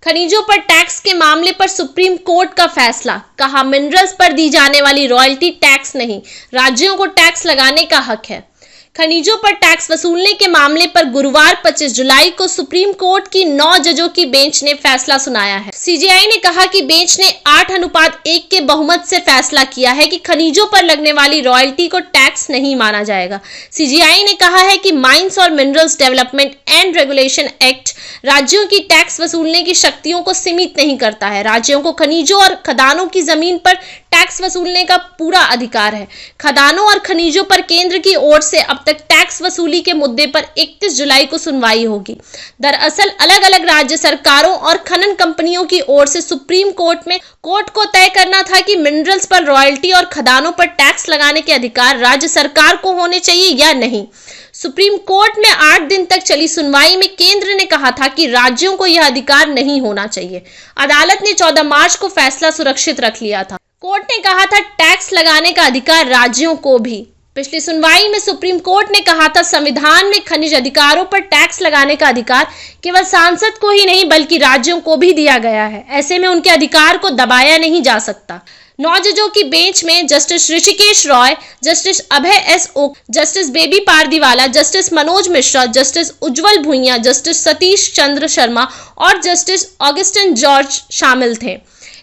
खनिजों पर टैक्स के मामले पर सुप्रीम कोर्ट का फैसला, कहा मिनरल्स पर दी जाने वाली रॉयल्टी टैक्स नहीं, राज्यों को टैक्स लगाने का हक है। खनिजों पर टैक्स वसूलने के मामले पर गुरुवार 25 जुलाई को सुप्रीम कोर्ट की 9 जजों की बेंच ने फैसला सुनाया है। सीजेआई ने कहा कि बेंच ने 8:1 के बहुमत से फैसला किया है कि खनिजों पर लगने वाली रॉयल्टी को टैक्स नहीं माना जाएगा। सीजेआई ने कहा है कि माइंस और minerals development and regulation act राज्यों की टैक्स वसूलने की शक्तियों को सीमित नहीं करता है। राज्यों को खनिजों और खदानों की जमीन पर टैक्स वसूलने का पूरा अधिकार है। खदानों और खनिजों पर केंद्र की ओर से अब तक टैक्स वसूली के मुद्दे पर 31 जुलाई को सुनवाई होगी। दरअसल अलग अलग राज्य सरकारों और खनन कंपनियों की ओर से सुप्रीम कोर्ट में कोर्ट को तय करना था कि मिनरल्स पर रॉयल्टी और खदानों पर टैक्स लगाने के अधिकार राज्य सरकार को होने चाहिए या नहीं। सुप्रीम कोर्ट में 8 दिन तक चली सुनवाई में केंद्र ने कहा था कि राज्यों को यह अधिकार नहीं होना चाहिए। अदालत ने 14 मार्च को फैसला सुरक्षित रख लिया था। कोर्ट ने कहा था टैक्स लगाने का अधिकार राज्यों को भी। पिछली सुनवाई में सुप्रीम कोर्ट ने कहा था संविधान में खनिज अधिकारों पर टैक्स लगाने का अधिकार केवल सांसद को ही नहीं बल्कि राज्यों को भी दिया गया है। ऐसे में उनके अधिकार को दबाया नहीं जा सकता। 9 जजों की बेंच में justice Hrishikesh Roy, justice Abhay S Oka, justice बेबी Pardiwala, justice Manoj Mishra, justice Ujjal Bhuyan, justice Satish Chandra Sharma और जस्टिस ऑगस्टिन जॉर्ज शामिल थे।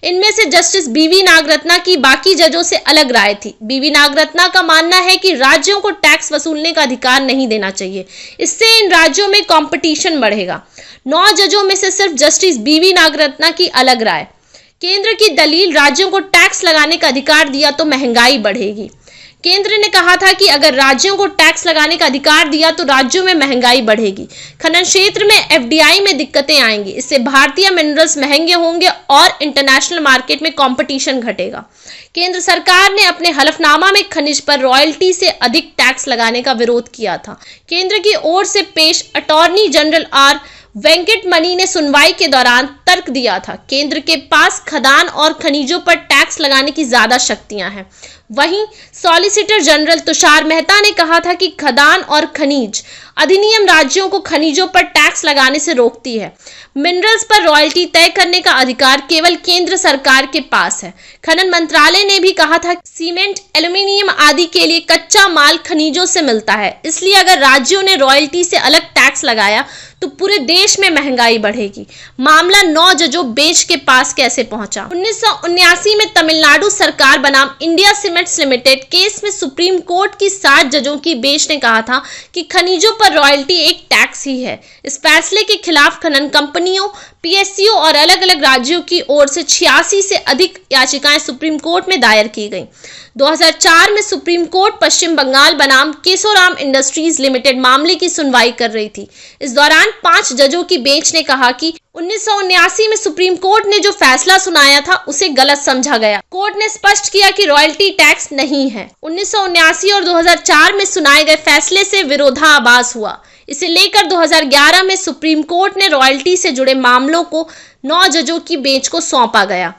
इनमें से जस्टिस बीवी नागरत्ना की बाकी जजों से अलग राय थी। बीवी नागरत्ना का मानना है कि राज्यों को टैक्स वसूलने का अधिकार नहीं देना चाहिए, इससे इन राज्यों में कंपटीशन बढ़ेगा। 9 जजों में से सिर्फ जस्टिस बीवी नागरत्ना की अलग राय। केंद्र की दलील, राज्यों को टैक्स लगाने का अधिकार दिया तो महंगाई बढ़ेगी। केंद्र ने कहा था कि अगर राज्यों को टैक्स लगाने का अधिकार दिया तो राज्यों में महंगाई बढ़ेगी, खनन क्षेत्र में एफडीआई में दिक्कतें आएंगी, इससे भारतीय मिनरल्स महंगे होंगे और इंटरनेशनल मार्केट में कंपटीशन घटेगा। केंद्र सरकार ने अपने हलफनामा में खनिज पर रॉयल्टी से अधिक टैक्स लगाने का विरोध किया था। केंद्र की ओर से पेश अटॉर्नी जनरल आर वेंकटमणि ने सुनवाई के दौरान तर्क दिया था, केंद्र के पास खदान और खनिजों पर टैक्स लगाने की ज्यादा शक्तियां हैं। वहीं सॉलिसिटर जनरल तुषार मेहता ने कहा था कि खदान और खनिज अधिनियम राज्यों को खनिजों पर टैक्स लगाने से रोकती है। मिनरल्स पर रॉयल्टी तय करने का अधिकार केवल केंद्र सरकार के पास है। खनन मंत्रालय ने भी कहा था कि सीमेंट, एल्यूमीनियम आदि के लिए कच्चा माल खनिजों से मिलता है, इसलिए अगर राज्यों ने रॉयल्टी से अलग टैक्स लगाया तो पूरे देश में महंगाई बढ़ेगी। मामला 9 जजों बेंच के पास कैसे पहुंचा? 1979 में तमिलनाडु सरकार बनाम इंडिया सीमेंट्स लिमिटेड केस में सुप्रीम कोर्ट की 7 जजों की बेंच ने कहा था कि खनिजों पर रॉयल्टी एक टैक्स ही है। इस फैसले के खिलाफ खनन कंपनियों, पीएसयू और अलग अलग राज्यों की ओर से 86 से अधिक याचिकाएं सुप्रीम कोर्ट में दायर की गईं। 2004 में सुप्रीम कोर्ट पश्चिम बंगाल बनाम केशोराम इंडस्ट्रीज लिमिटेड मामले की सुनवाई कर रही थी। इस दौरान 5 जजों की बेंच ने कहा कि 1979 में सुप्रीम कोर्ट ने जो फैसला सुनाया था उसे गलत समझा गया। कोर्ट ने स्पष्ट किया कि रॉयल्टी टैक्स नहीं है। 1979 और 2004 में सुनाए गए फैसले से विरोधाभास हुआ। इसे लेकर 2011 में सुप्रीम कोर्ट ने रॉयल्टी से जुड़े मामलों को 9 जजों की बेंच को सौंपा गया।